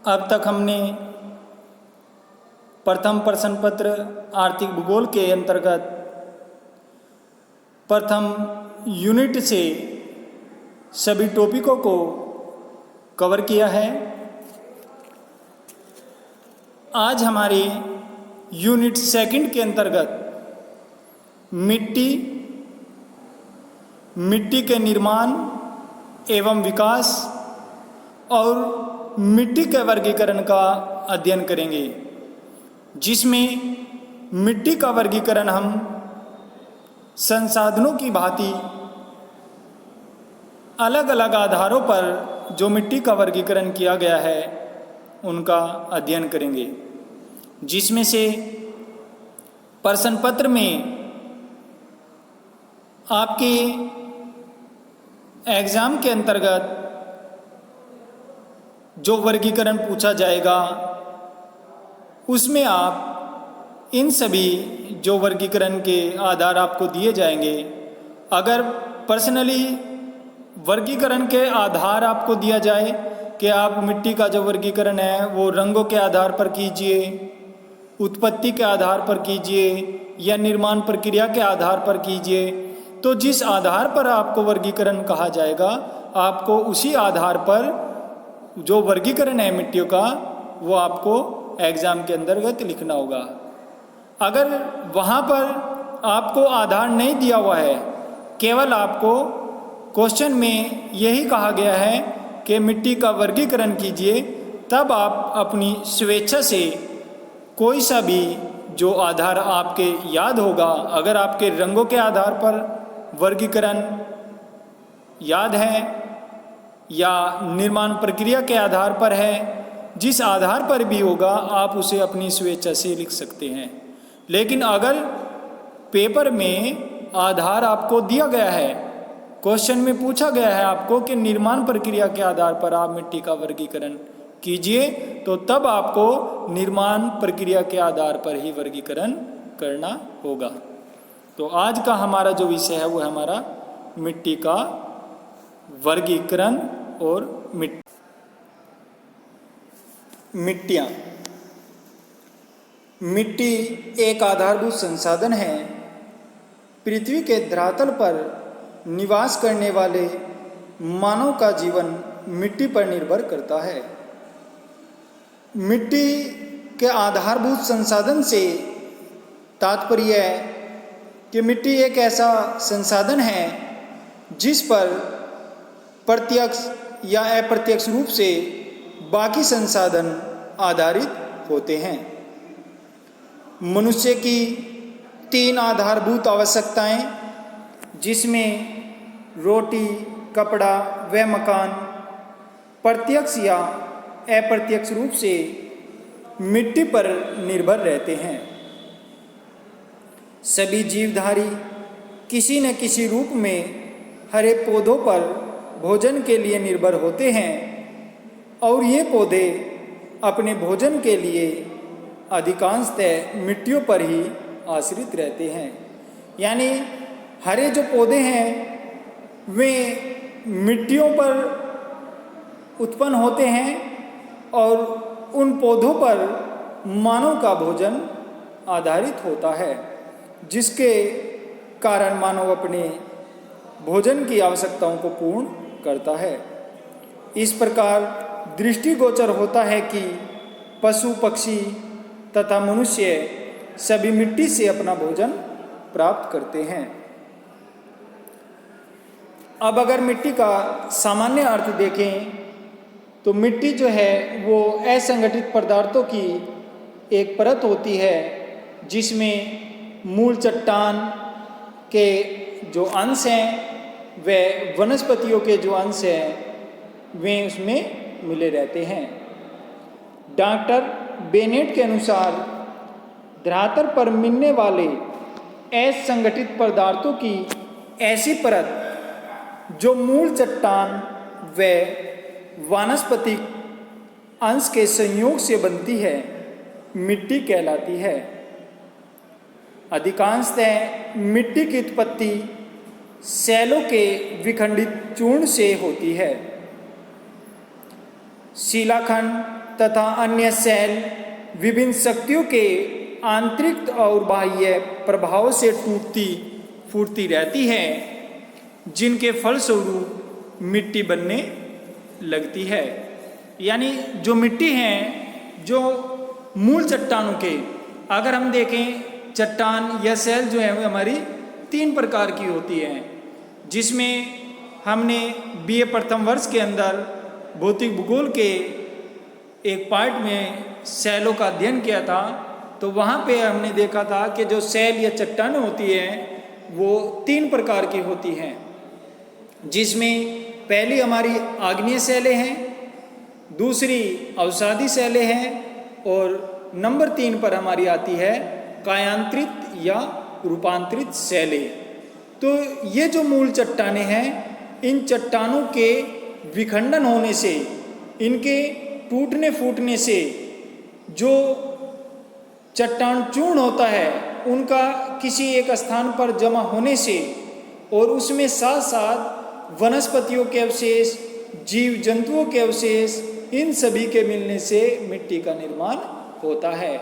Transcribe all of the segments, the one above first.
अब तक हमने प्रथम प्रश्न पत्र आर्थिक भूगोल के अंतर्गत प्रथम यूनिट से सभी टॉपिकों को कवर किया है। आज हमारे यूनिट सेकंड के अंतर्गत मिट्टी के निर्माण एवं विकास और मिट्टी के वर्गीकरण का अध्ययन करेंगे, जिसमें मिट्टी का वर्गीकरण हम संसाधनों की भांति अलग अलग आधारों पर जो मिट्टी का वर्गीकरण किया गया है उनका अध्ययन करेंगे, जिसमें से प्रश्न पत्र में आपके एग्ज़ाम के अंतर्गत जो वर्गीकरण पूछा जाएगा उसमें आप इन सभी जो वर्गीकरण के आधार आपको दिए जाएंगे, अगर पर्सनली वर्गीकरण के आधार आपको दिया जाए कि आप मिट्टी का जो वर्गीकरण है वो रंगों के आधार पर कीजिए, उत्पत्ति के आधार पर कीजिए या निर्माण प्रक्रिया के आधार पर कीजिए, तो जिस आधार पर आपको वर्गीकरण कहा जाएगा आपको उसी आधार पर जो वर्गीकरण है मिट्टियों का वो आपको एग्ज़ाम के अंतर्गत लिखना होगा। अगर वहाँ पर आपको आधार नहीं दिया हुआ है, केवल आपको क्वेश्चन में यही कहा गया है कि मिट्टी का वर्गीकरण कीजिए, तब आप अपनी स्वेच्छा से कोई सा भी जो आधार आपके याद होगा, अगर आपके रंगों के आधार पर वर्गीकरण याद है या निर्माण प्रक्रिया के आधार पर है, जिस आधार पर भी होगा आप उसे अपनी स्वेच्छा से लिख सकते हैं। लेकिन अगर पेपर में आधार आपको दिया गया है, क्वेश्चन में पूछा गया है आपको कि निर्माण प्रक्रिया के आधार पर आप मिट्टी का वर्गीकरण कीजिए, तो तब आपको निर्माण प्रक्रिया के आधार पर ही वर्गीकरण करना होगा। तो आज का हमारा जो विषय है वो है हमारा मिट्टी का वर्गीकरण और मिट्टियाँ। मिट्टी एक आधारभूत संसाधन है। पृथ्वी के धरातल पर निवास करने वाले मानव का जीवन मिट्टी पर निर्भर करता है। मिट्टी के आधारभूत संसाधन से तात्पर्य है कि मिट्टी एक ऐसा संसाधन है जिस पर प्रत्यक्ष या अप्रत्यक्ष रूप से बाकी संसाधन आधारित होते हैं। मनुष्य की 3 आधारभूत आवश्यकताएं, जिसमें रोटी, कपड़ा व मकान प्रत्यक्ष या अप्रत्यक्ष रूप से मिट्टी पर निर्भर रहते हैं। सभी जीवधारी किसी न किसी रूप में हरे पौधों पर भोजन के लिए निर्भर होते हैं और ये पौधे अपने भोजन के लिए अधिकांशतः मिट्टियों पर ही आश्रित रहते हैं। यानी हरे जो पौधे हैं वे मिट्टियों पर उत्पन्न होते हैं और उन पौधों पर मानव का भोजन आधारित होता है, जिसके कारण मानव अपने भोजन की आवश्यकताओं को पूर्ण करता है। इस प्रकार दृष्टिगोचर होता है कि पशु पक्षी तथा मनुष्य सभी मिट्टी से अपना भोजन प्राप्त करते हैं। अब अगर मिट्टी का सामान्य अर्थ देखें तो मिट्टी जो है वो असंगठित पदार्थों की एक परत होती है, जिसमें मूल चट्टान के जो अंश हैं वे वनस्पतियों के जो अंश हैं वे उसमें मिले रहते हैं। डॉक्टर बेनेट के अनुसार धरातल पर मिलने वाले असंगठित पदार्थों की ऐसी परत जो मूल चट्टान व वानस्पतिक अंश के संयोग से बनती है मिट्टी कहलाती है। अधिकांशतः मिट्टी की उत्पत्ति सैलों के विखंडित चूर्ण से होती है। शिलाखंड तथा अन्य सेल विभिन्न शक्तियों के आंतरिक और बाह्य प्रभाव से टूटती फूटती रहती है, जिनके फलस्वरूप मिट्टी बनने लगती है। यानी जो मिट्टी है, जो मूल चट्टानों के, अगर हम देखें चट्टान या सेल जो है वो हमारी 3 प्रकार की होती है, जिसमें हमने बीए प्रथम वर्ष के अंदर भौतिक भूगोल के एक पार्ट में सेलों का अध्ययन किया था। तो वहाँ पे हमने देखा था कि जो सेल या चट्टानें होती हैं वो 3 प्रकार की होती हैं, जिसमें पहली हमारी आग्नेय सेलें हैं, दूसरी अवसादी सेलें हैं और नंबर 3 पर हमारी आती है कायांतरित या रूपांतरित सेलें। तो ये जो मूल चट्टानें हैं, इन चट्टानों के विखंडन होने से, इनके टूटने फूटने से जो चट्टान चूर्ण होता है उनका किसी एक स्थान पर जमा होने से और उसमें साथ साथ वनस्पतियों के अवशेष, जीव जंतुओं के अवशेष, इन सभी के मिलने से मिट्टी का निर्माण होता है।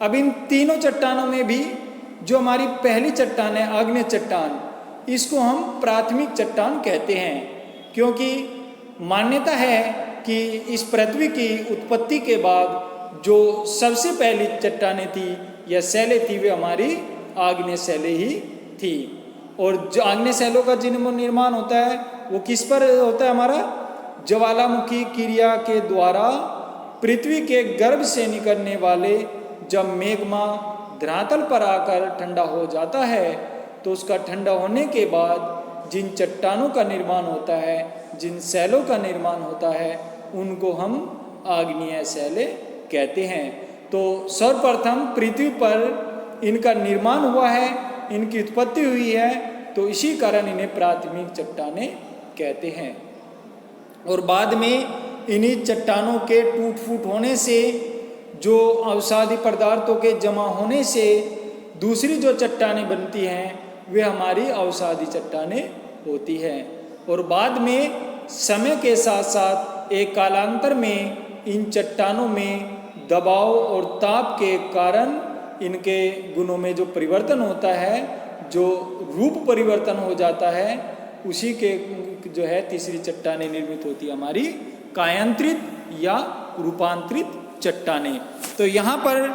अब इन तीनों चट्टानों में भी जो हमारी पहली चट्टान है आग्नेय चट्टान, इसको हम प्राथमिक चट्टान कहते हैं, क्योंकि मान्यता है कि इस पृथ्वी की उत्पत्ति के बाद जो सबसे पहली चट्टानें थी या सेलें थी वे हमारी आग्नेय सेलें ही थी। और जो आग्नेय सेलों का जिन निर्माण होता है वो किस पर होता है? हमारा ज्वालामुखी क्रिया के द्वारा पृथ्वी के गर्भ से निकलने वाले जब मेग्मा धरातल पर आकर ठंडा हो जाता है तो उसका ठंडा होने के बाद जिन चट्टानों का निर्माण होता है, जिन सेलों का निर्माण होता है, उनको हम आग्नेय सेलें कहते हैं। तो सर्वप्रथम पृथ्वी पर इनका निर्माण हुआ है, इनकी उत्पत्ति हुई है, तो इसी कारण इन्हें प्राथमिक चट्टानें कहते हैं। और बाद में इन्हीं चट्टानों के टूट फूट होने से, जो अवसादी पदार्थों के जमा होने से दूसरी जो चट्टानें बनती हैं वे हमारी अवसादी चट्टानें होती हैं। और बाद में समय के साथ साथ एक कालांतर में इन चट्टानों में दबाव और ताप के कारण इनके गुणों में जो परिवर्तन होता है, जो रूप परिवर्तन हो जाता है, उसी के जो है तीसरी चट्टानें निर्मित होती है हमारी कायांतरित या रूपांतरित चट्टानें। तो यहाँ पर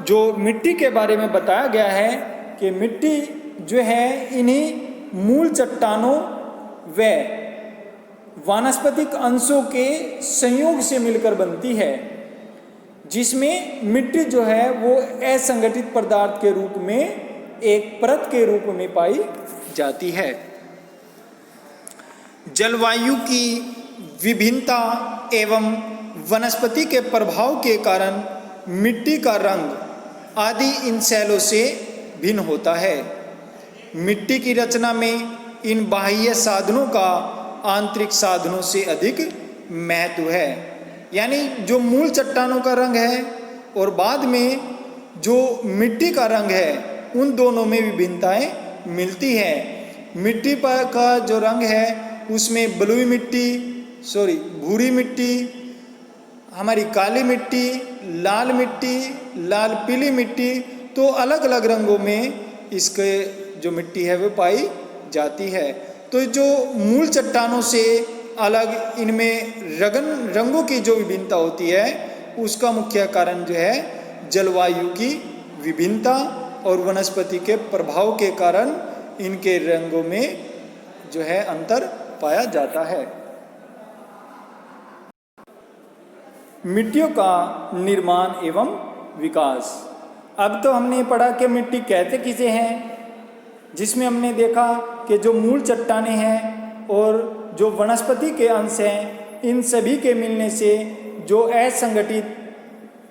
जो मिट्टी के बारे में बताया गया है कि मिट्टी जो है इन्हीं मूल चट्टानों व वानस्पतिक अंशों के संयोग से मिलकर बनती है, जिसमें मिट्टी जो है वो असंगठित पदार्थ के रूप में एक परत के रूप में पाई जाती है। जलवायु की विभिन्नता एवं वनस्पति के प्रभाव के कारण मिट्टी का रंग आदि इन सेलों से भिन्न होता है। मिट्टी की रचना में इन बाह्य साधनों का आंतरिक साधनों से अधिक महत्व है। यानी जो मूल चट्टानों का रंग है और बाद में जो मिट्टी का रंग है, उन दोनों में विभिन्नताएं मिलती है। मिट्टी का जो रंग है उसमें बलुई मिट्टी, भूरी मिट्टी, हमारी काली मिट्टी, लाल पीली मिट्टी, तो अलग अलग रंगों में इसके जो मिट्टी है वो पाई जाती है। तो जो मूल चट्टानों से अलग इनमें रंगों की जो विभिन्नता होती है, उसका मुख्य कारण जो है जलवायु की विभिन्नता और वनस्पति के प्रभाव के कारण इनके रंगों में जो है अंतर पाया जाता है। मिट्टियों का निर्माण एवं विकास। अब तो हमने पढ़ा कि मिट्टी कहते किसे हैं, जिसमें हमने देखा कि जो मूल चट्टानें हैं और जो वनस्पति के अंश हैं, इन सभी के मिलने से जो असंगठित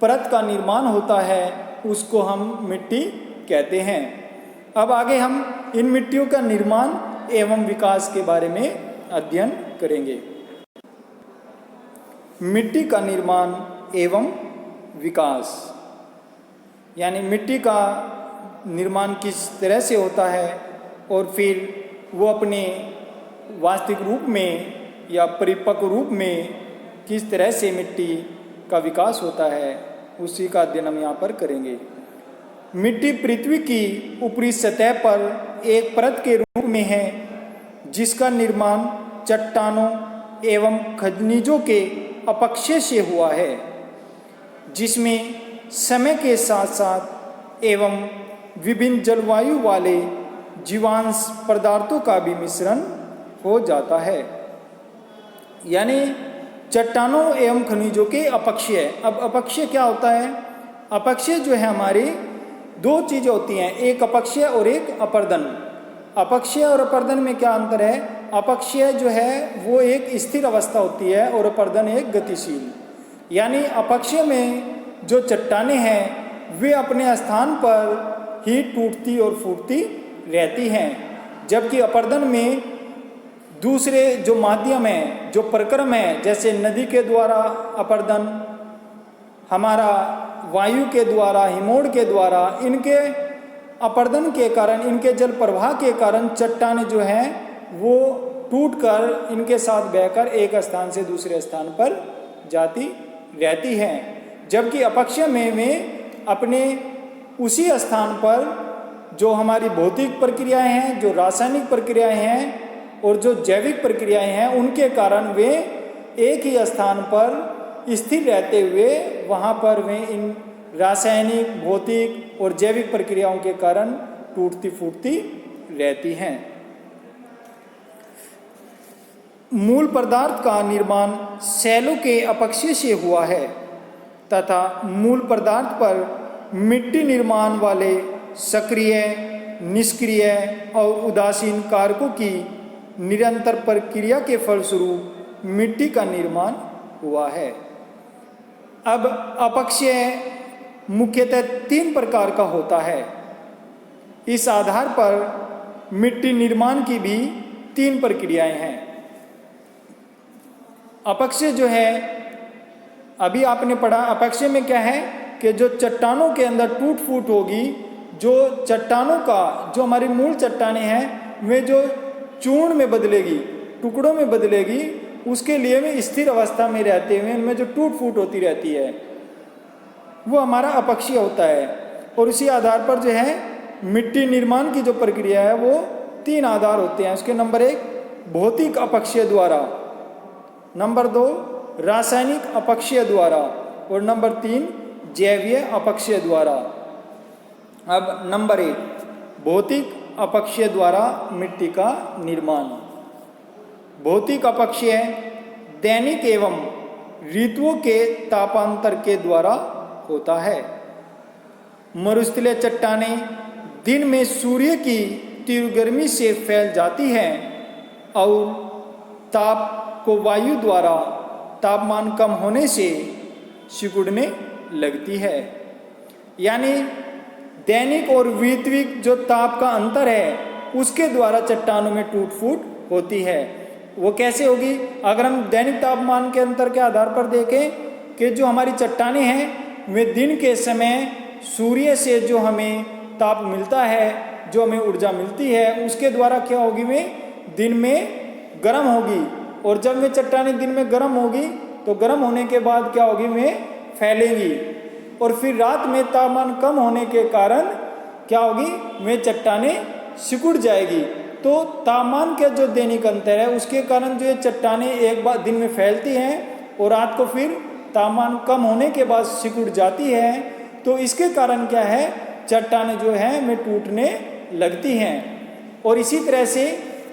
परत का निर्माण होता है उसको हम मिट्टी कहते हैं। अब आगे हम इन मिट्टियों का निर्माण एवं विकास के बारे में अध्ययन करेंगे। मिट्टी का निर्माण एवं विकास, यानी मिट्टी का निर्माण किस तरह से होता है और फिर वो अपने वास्तविक रूप में या परिपक्व रूप में किस तरह से मिट्टी का विकास होता है, उसी का अध्ययन हम यहाँ पर करेंगे। मिट्टी पृथ्वी की ऊपरी सतह पर एक परत के रूप में है जिसका निर्माण चट्टानों एवं खनिजों के अपक्षय से हुआ है, जिसमें समय के साथ साथ एवं विभिन्न जलवायु वाले जीवांश पदार्थों का भी मिश्रण हो जाता है। यानी चट्टानों एवं खनिजों के अपक्षय। अब अपक्षय क्या होता है? अपक्षय जो है हमारी दो चीज़ें होती हैं, एक अपक्षय और एक अपर्दन। अपक्षय और अपर्दन में क्या अंतर है? अपक्षय जो है वो एक स्थिर अवस्था होती है और अपर्दन एक गतिशील। यानी अपक्षय में जो चट्टानें हैं वे अपने स्थान पर ही टूटती और फूटती रहती हैं, जबकि अपर्दन में दूसरे जो माध्यम हैं, जो प्रक्रम है, जैसे नदी के द्वारा अपर्दन, हमारा वायु के द्वारा, हिमोड़ के द्वारा, इनके अपर्दन के कारण, इनके जल प्रवाह के कारण चट्टानें जो हैं वो टूटकर इनके साथ बहकर एक स्थान से दूसरे स्थान पर जाती रहती हैं। जबकि अपक्षय में वे अपने उसी स्थान पर जो हमारी भौतिक प्रक्रियाएं हैं, जो रासायनिक प्रक्रियाएं हैं और जो जैविक प्रक्रियाएं हैं, उनके कारण वे एक ही स्थान पर स्थिर रहते हुए वहाँ पर वे इन रासायनिक, भौतिक और जैविक प्रक्रियाओं के कारण टूटती फूटती रहती हैं। मूल पदार्थ का निर्माण सेलों के अपक्षय से हुआ है तथा मूल पदार्थ पर मिट्टी निर्माण वाले सक्रिय, निष्क्रिय और उदासीन कारकों की निरंतर प्रक्रिया के फलस्वरूप मिट्टी का निर्माण हुआ है। अब अपक्षय मुख्यतः 3 प्रकार का होता है। इस आधार पर मिट्टी निर्माण की भी 3 प्रक्रियाएं हैं। अपक्षय जो है, अभी आपने पढ़ा, अपक्षय में क्या है कि जो चट्टानों के अंदर टूट फूट होगी, जो चट्टानों का, जो हमारी मूल चट्टानें हैं वे जो चूर्ण में बदलेगी, टुकड़ों में बदलेगी, उसके लिए में स्थिर अवस्था में रहते हुए उनमें जो टूट फूट होती रहती है वो हमारा अपक्षय होता है। और उसी आधार पर जो है मिट्टी निर्माण की जो प्रक्रिया है वो 3 आधार होते हैं। उसके नंबर 1 भौतिक अपक्षय द्वारा, नंबर 2 रासायनिक अपक्षय द्वारा और नंबर 3 जैवीय अपक्षय द्वारा। अब नंबर 1 भौतिक अपक्षय द्वारा मिट्टी का निर्माण। भौतिक अपक्षय दैनिक एवं ऋतुओं के तापांतर के द्वारा होता है। मरुस्थलीय चट्टानें दिन में सूर्य की तीव्र गर्मी से फैल जाती हैं और ताप को वायु द्वारा तापमान कम होने से सिकुड़ने लगती है। यानी दैनिक और ऋत्विक जो ताप का अंतर है उसके द्वारा चट्टानों में टूट फूट होती है। वो कैसे होगी? अगर हम दैनिक तापमान के अंतर के आधार पर देखें कि जो हमारी चट्टानें हैं वे दिन के समय सूर्य से जो हमें ताप मिलता है, जो हमें ऊर्जा मिलती है, उसके द्वारा क्या होगी, वे दिन में गर्म होगी। और जब वे चट्टानें दिन में गर्म होगी तो गर्म होने के बाद क्या होगी, वे फैलेंगी और फिर रात में तापमान कम होने के कारण क्या होगी, वे चट्टानें सिकुड़ जाएगी। तो तापमान का जो दैनिक अंतर है उसके कारण जो ये चट्टानें एक बार दिन में फैलती हैं और रात को फिर तापमान कम होने के बाद सिकुड़ जाती है। तो इसके कारण क्या है, चट्टानें जो हैं वे टूटने लगती हैं। और इसी तरह से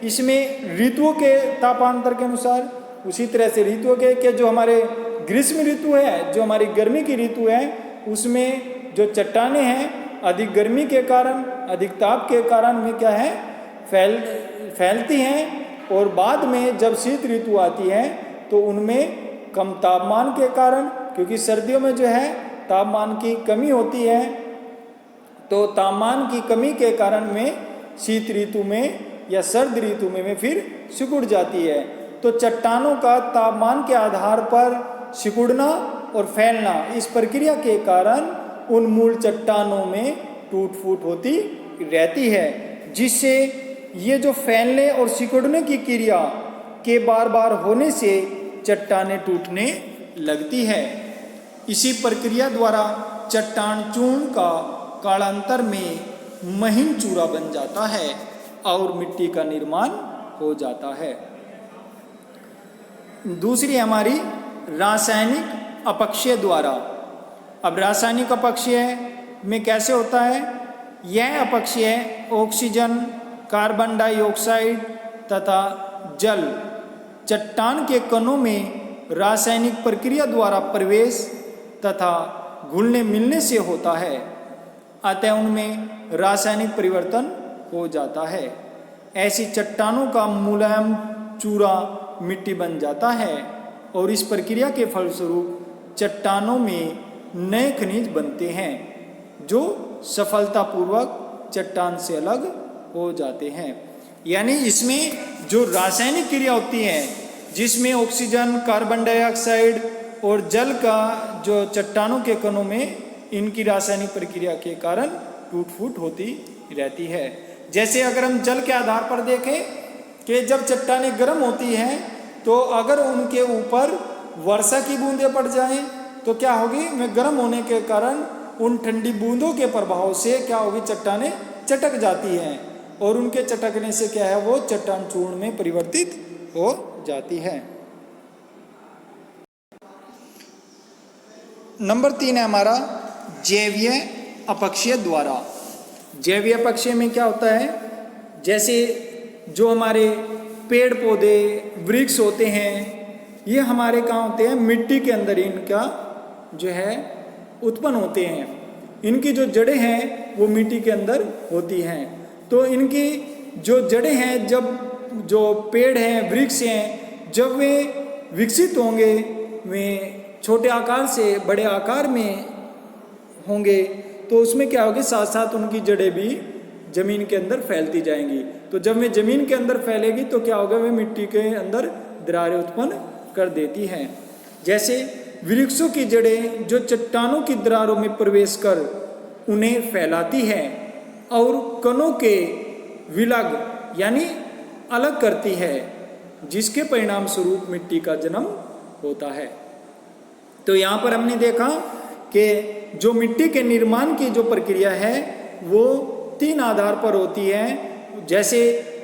इसमें ऋतुओं के तापांतर के अनुसार, उसी तरह से ऋतुओं के जो हमारे ग्रीष्म ऋतु है, जो हमारी गर्मी की ऋतु है, उसमें जो चट्टानें हैं अधिक गर्मी के कारण, अधिक ताप के कारण में क्या है, फैलती हैं। और बाद में जब शीत ऋतु आती है तो उनमें कम तापमान के कारण, क्योंकि सर्दियों में जो है तापमान की कमी होती है, तो तापमान की कमी के कारण में शीत ऋतु में या सर्द ऋतु में फिर सिकुड़ जाती है। तो चट्टानों का तापमान के आधार पर सिकुड़ना और फैलना, इस प्रक्रिया के कारण उन मूल चट्टानों में टूट फूट होती रहती है, जिससे ये जो फैलने और सिकुड़ने की क्रिया के बार बार होने से चट्टानें टूटने लगती है। इसी प्रक्रिया द्वारा चट्टान चूर्ण का कालांतर में महीन चूरा बन जाता है और मिट्टी का निर्माण हो जाता है। दूसरी हमारी रासायनिक अपक्षय द्वारा। अब रासायनिक अपक्षय में कैसे होता है? यह अपक्षय ऑक्सीजन, कार्बन डाइऑक्साइड तथा जल चट्टान के कणों में रासायनिक प्रक्रिया द्वारा प्रवेश तथा घुलने मिलने से होता है, अतः उनमें रासायनिक परिवर्तन हो जाता है। ऐसी चट्टानों का मुलायम चूरा मिट्टी बन जाता है और इस प्रक्रिया के फलस्वरूप चट्टानों में नए खनिज बनते हैं जो सफलतापूर्वक चट्टान से अलग हो जाते हैं। यानी इसमें जो रासायनिक क्रिया होती है जिसमें ऑक्सीजन, कार्बन डाइऑक्साइड और जल का जो चट्टानों के कणों में इनकी रासायनिक प्रक्रिया के कारण टूट फूट होती रहती है। जैसे अगर हम जल के आधार पर देखें कि जब चट्टानें गर्म होती हैं तो अगर उनके ऊपर वर्षा की बूंदें पड़ जाएं तो क्या होगी? में गर्म होने के कारण उन ठंडी बूंदों के प्रभाव से क्या होगी? चट्टानें चटक जाती हैं और उनके चटकने से क्या है? वो चट्टान चूर्ण में परिवर्तित हो जाती है। नंबर 3 है हमारा जैवीय अपक्षय द्वारा। जैवीय अपक्षय में क्या होता है? जैसे जो हमारे पेड़ पौधे वृक्ष होते हैं ये हमारे कहाँ होते हैं? मिट्टी के अंदर इनका जो है उत्पन्न होते हैं। इनकी जो जड़ें हैं वो मिट्टी के अंदर होती हैं। तो इनकी जो जड़ें हैं, जब जो पेड़ हैं, वृक्ष हैं, जब वे विकसित होंगे, वे छोटे आकार से बड़े आकार में होंगे तो उसमें क्या होगी? साथ साथ उनकी जड़ें भी जमीन के अंदर फैलती जाएंगी। तो जब वे जमीन के अंदर फैलेगी तो क्या होगा? वे मिट्टी के अंदर दरारें उत्पन्न कर देती हैं। जैसे वृक्षों की जड़ें जो चट्टानों की दरारों में प्रवेश कर उन्हें फैलाती है और कणों के विलग यानी अलग करती है, जिसके परिणाम स्वरूप मिट्टी का जन्म होता है। तो यहाँ पर हमने देखा कि जो मिट्टी के निर्माण की जो प्रक्रिया है वो 3 आधार पर होती है। जैसे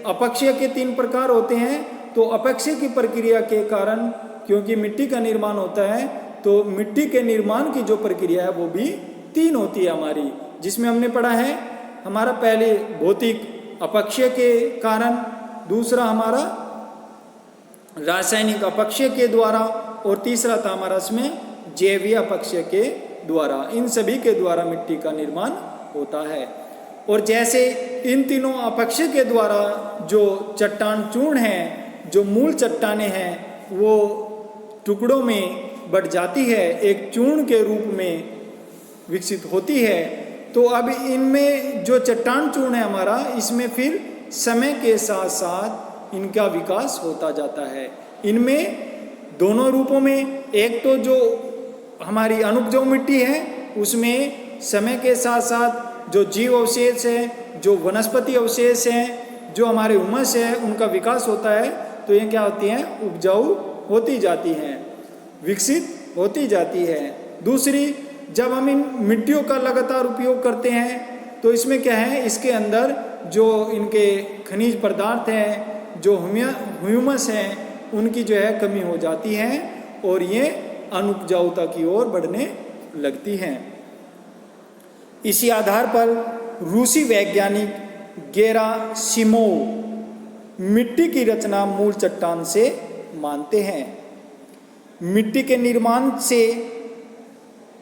अपक्षय के 3 प्रकार होते हैं, तो अपक्षय की प्रक्रिया के कारण क्योंकि मिट्टी का निर्माण होता है तो मिट्टी के निर्माण की जो प्रक्रिया है वो भी 3 होती है हमारी, जिसमें हमने पढ़ा है हमारा पहले भौतिक अपक्षय के कारण, दूसरा हमारा रासायनिक अपक्षय के द्वारा और तीसरा था हमारा इसमें जैवीय अपक्षय के द्वारा। इन सभी के द्वारा मिट्टी का निर्माण होता है। और जैसे इन तीनों अपक्षय के द्वारा जो चट्टान चूर्ण हैं, जो मूल चट्टानें हैं, वो टुकड़ों में बढ़ जाती है, एक चूर्ण के रूप में विकसित होती है। तो अब इनमें जो चट्टान चूर्ण है हमारा, इसमें फिर समय के साथ साथ इनका विकास होता जाता है। इनमें दोनों रूपों में, एक तो जो हमारी अनुपजाऊ मिट्टी है उसमें समय के साथ साथ जो जीव अवशेष है, जो वनस्पति अवशेष हैं, जो हमारे हुमस है, उनका विकास होता है। तो ये क्या होती हैं? उपजाऊ होती जाती हैं, विकसित होती जाती है। दूसरी, जब हम इन मिट्टियों का लगातार उपयोग करते हैं तो इसमें क्या है? इसके अंदर जो इनके खनिज पदार्थ हैं, जो ह्यूमस हैं, उनकी जो है कमी हो जाती है और ये अनुपजाऊता की ओर बढ़ने लगती हैं। इसी आधार पर रूसी वैज्ञानिक गेरासिमोव मिट्टी की रचना मूल चट्टान से मानते हैं। मिट्टी के निर्माण से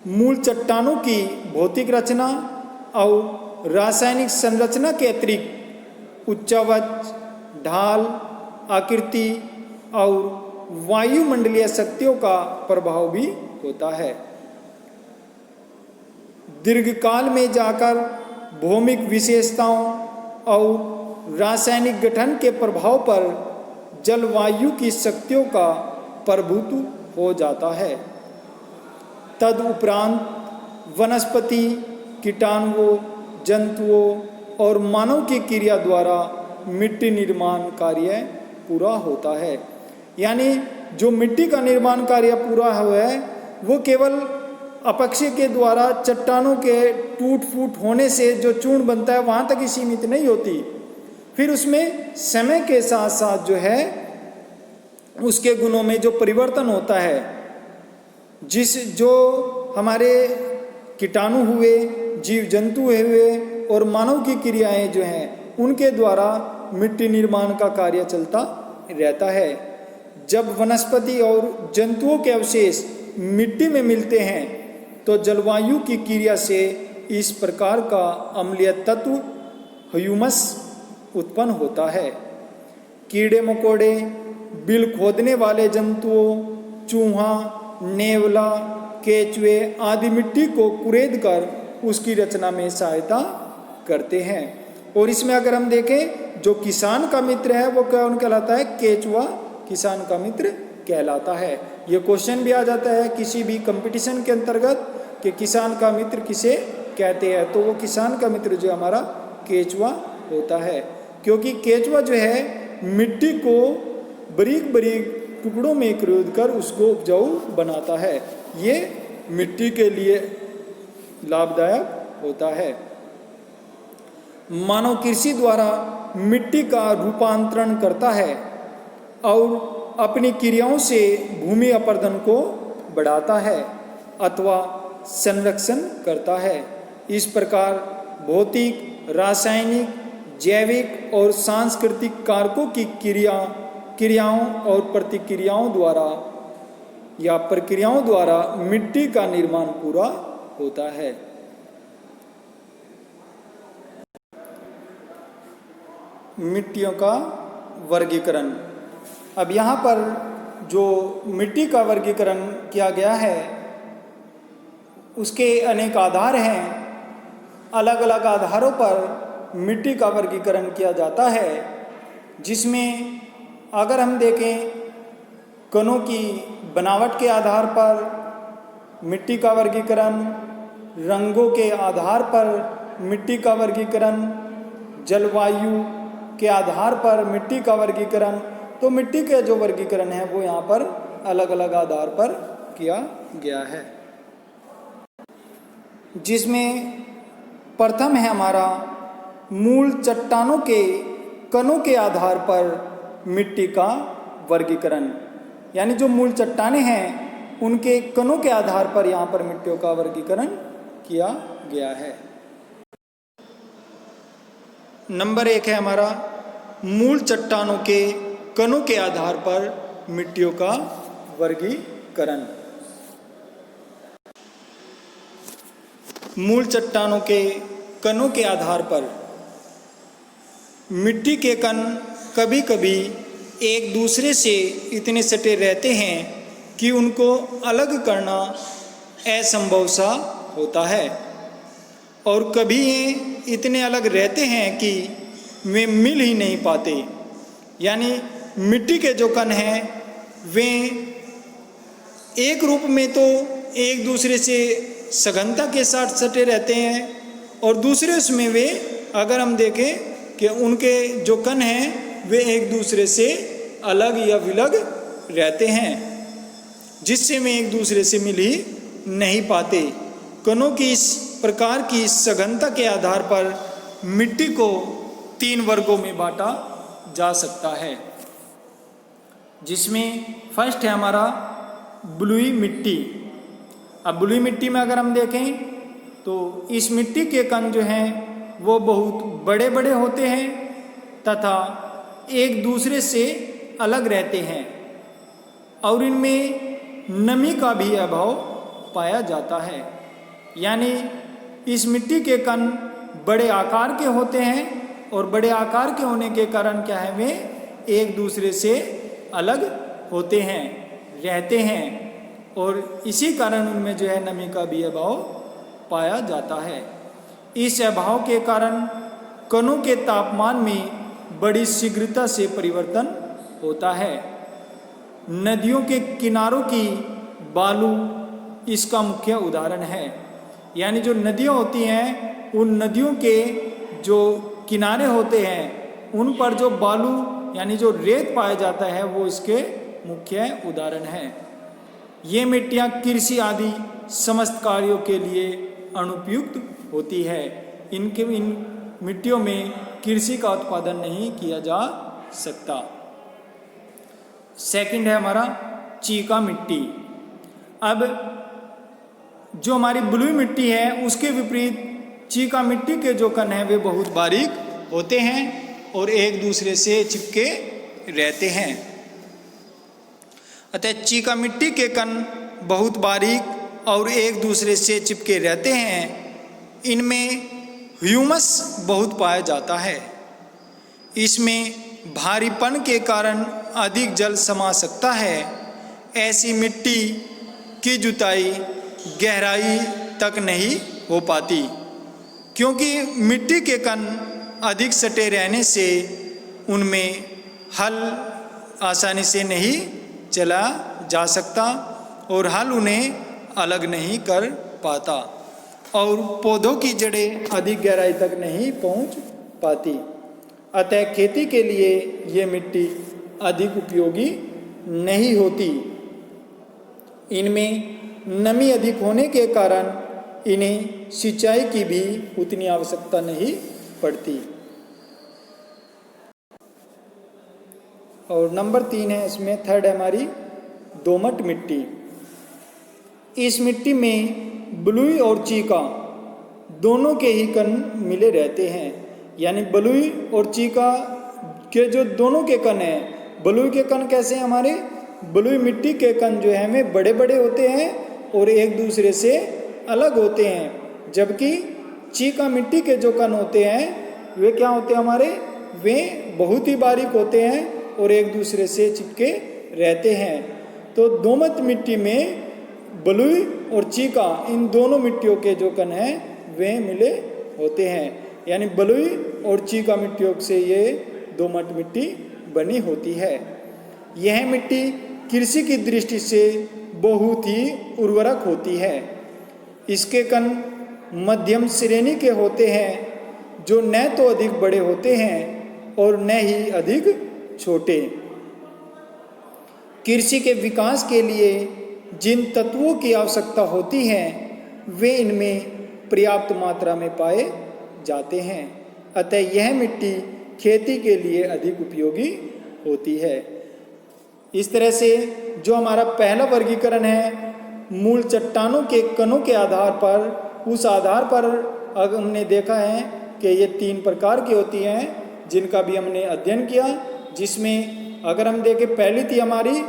मूल चट्टानों की भौतिक रचना और रासायनिक संरचना के अतिरिक्त उच्चावच, ढाल, आकृति और वायुमंडलीय शक्तियों का प्रभाव भी होता है। दीर्घकाल में जाकर भौमिक विशेषताओं और रासायनिक गठन के प्रभाव पर जलवायु की शक्तियों का प्रभुत्व हो जाता है। तदुपरांत वनस्पति, कीटाणुओं, जंतुओं और मानव की क्रिया द्वारा मिट्टी निर्माण कार्य पूरा होता है। यानी जो मिट्टी का निर्माण कार्य पूरा हुआ है वो केवल अपक्षय के द्वारा चट्टानों के टूट फूट होने से जो चूर्ण बनता है वहाँ तक ही सीमित नहीं होती, फिर उसमें समय के साथ साथ जो है उसके गुणों में जो परिवर्तन होता है, जो हमारे कीटाणु हुए, जीव जंतु हुए और मानव की क्रियाएं जो हैं उनके द्वारा मिट्टी निर्माण का कार्य चलता रहता है। जब वनस्पति और जंतुओं के अवशेष मिट्टी में मिलते हैं तो जलवायु की क्रिया से इस प्रकार का अम्लीय तत्व ह्यूमस उत्पन्न होता है। कीड़े मकोड़े, बिल खोदने वाले जंतुओं, चूहा, नेवला, केचुए आदि मिट्टी को कुरेद कर उसकी रचना में सहायता करते हैं। और इसमें अगर हम देखें, जो किसान का मित्र है वो कौन कहलाता है? केचुआ किसान का मित्र कहलाता है। ये क्वेश्चन भी आ जाता है किसी भी कंपटीशन के अंतर्गत कि किसान का मित्र किसे कहते हैं, तो वो किसान का मित्र जो हमारा केचुआ होता है, क्योंकि केचुआ जो है मिट्टी को बारीक बारीक टुकड़ों में खरीद कर उसको उपजाऊ बनाता है। ये मिट्टी के लिए लाभदायक होता है। मानव कृषि द्वारा मिट्टी का रूपांतरण करता है और अपनी क्रियाओं से भूमि अपरदन को बढ़ाता है अथवा संरक्षण करता है। इस प्रकार भौतिक, रासायनिक, जैविक और सांस्कृतिक कारकों की क्रियाओं और प्रतिक्रियाओं द्वारा या प्रक्रियाओं द्वारा मिट्टी का निर्माण पूरा होता है। मिट्टियों का वर्गीकरण। अब यहाँ पर जो मिट्टी का वर्गीकरण किया गया है उसके अनेक आधार हैं। अलग अलग आधारों पर मिट्टी का वर्गीकरण किया जाता है, जिसमें अगर हम देखें कणों की बनावट के आधार पर मिट्टी का वर्गीकरण, रंगों के आधार पर मिट्टी का वर्गीकरण, जलवायु के आधार पर मिट्टी का वर्गीकरण, तो मिट्टी के जो वर्गीकरण है वो यहाँ पर अलग अलग आधार पर किया गया है। जिसमें प्रथम है हमारा मूल चट्टानों के कणों के आधार पर मिट्टी का वर्गीकरण, यानी जो मूल चट्टानें हैं उनके कणों के आधार पर यहाँ पर मिट्टियों का वर्गीकरण किया गया है। नंबर 1 है हमारा मूल चट्टानों के कणों के आधार पर मिट्टियों का वर्गीकरण। मूल चट्टानों के कणों के आधार पर मिट्टी के कण कभी कभी एक दूसरे से इतने सटे रहते हैं कि उनको अलग करना असंभव सा होता है, और कभी ये इतने अलग रहते हैं कि वे मिल ही नहीं पाते। यानी मिट्टी के जो कण हैं वे एक रूप में तो एक दूसरे से सघनता के साथ सटे रहते हैं, और दूसरे उसमें वे अगर हम देखें कि उनके जो कण हैं वे एक दूसरे से अलग या विलग रहते हैं, जिससे वे एक दूसरे से मिल ही नहीं पाते। कणों की इस प्रकार की सघनता के आधार पर मिट्टी को 3 वर्गों में बांटा जा सकता है, जिसमें फर्स्ट है हमारा बलुई मिट्टी। अब बलुई मिट्टी में अगर हम देखें तो इस मिट्टी के कण जो हैं वो बहुत बड़े बड़े होते हैं तथा एक दूसरे से अलग रहते हैं, और इनमें नमी का भी अभाव पाया जाता है। यानी इस मिट्टी के कण बड़े आकार के होते हैं, और बड़े आकार के होने के कारण क्या है, वे एक दूसरे से अलग होते हैं, रहते हैं, और इसी कारण उनमें जो है नमी का भी अभाव पाया जाता है। इस अभाव के कारण कणों के तापमान में बड़ी शीघ्रता से परिवर्तन होता है। नदियों के किनारों की बालू इसका मुख्य उदाहरण है। यानी जो नदियाँ होती हैं उन नदियों के जो किनारे होते हैं उन पर जो बालू यानी जो रेत पाया जाता है वो इसके मुख्य उदाहरण है। ये मिट्टियाँ कृषि आदि समस्त कार्यों के लिए अनुपयुक्त होती है। इन मिट्टियों में कृषि का उत्पादन नहीं किया जा सकता। सेकंड है हमारा चीका मिट्टी। अब जो हमारी बलुई मिट्टी है उसके विपरीत चीका मिट्टी के जो कण हैं वे बहुत बारीक होते हैं और एक दूसरे से चिपके रहते हैं। अतः चीका मिट्टी के कण बहुत बारीक और एक दूसरे से चिपके रहते हैं। इनमें ह्यूमस बहुत पाया जाता है। इसमें भारीपन के कारण अधिक जल समा सकता है। ऐसी मिट्टी की जुताई गहराई तक नहीं हो पाती, क्योंकि मिट्टी के कण अधिक सटे रहने से उनमें हल आसानी से नहीं चला जा सकता और हल उन्हें अलग नहीं कर पाता और पौधों की जड़ें अधिक गहराई तक नहीं पहुंच पाती। अतः खेती के लिए ये मिट्टी अधिक उपयोगी नहीं होती। इनमें नमी अधिक होने के कारण इन्हें सिंचाई की भी उतनी आवश्यकता नहीं पड़ती। और नंबर 3 है इसमें, थर्ड है हमारी दोमट मिट्टी। इस मिट्टी में बलुई और चीका दोनों के ही कण मिले रहते हैं। यानी बलुई और चीका के जो दोनों के कण हैं, बलुई के कण कैसे हैं हमारे, बलुई मिट्टी के कण जो है हमें बड़े बड़े होते हैं और एक दूसरे से अलग होते हैं, जबकि चीका मिट्टी के जो कण होते हैं वे क्या होते हैं हमारे, वे बहुत ही बारीक होते हैं और एक दूसरे से चिपके रहते हैं। तो दोमट मिट्टी में बलुई और चीका इन दोनों मिट्टियों के जो कण हैं वे मिले होते हैं। यानी बलुई और चीका मिट्टियों से ये दोमट मिट्टी बनी होती है। यह मिट्टी कृषि की दृष्टि से बहुत ही उर्वरक होती है। इसके कण मध्यम श्रेणी के होते हैं, जो न तो अधिक बड़े होते हैं और न ही अधिक छोटे। कृषि के विकास के लिए जिन तत्वों की आवश्यकता होती है वे इनमें पर्याप्त मात्रा में पाए जाते हैं। अतः यह मिट्टी खेती के लिए अधिक उपयोगी होती है। इस तरह से जो हमारा पहला वर्गीकरण है, मूल चट्टानों के कणों के आधार पर, उस आधार पर अगर हमने देखा है कि ये 3 प्रकार की होती हैं जिनका भी हमने अध्ययन किया। जिसमें अगर हम देखें, पहली थी हमारी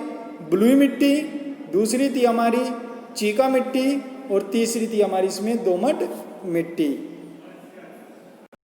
बलुई मिट्टी, दूसरी थी हमारी चीका मिट्टी और तीसरी थी हमारी इसमें दोमट मिट्टी।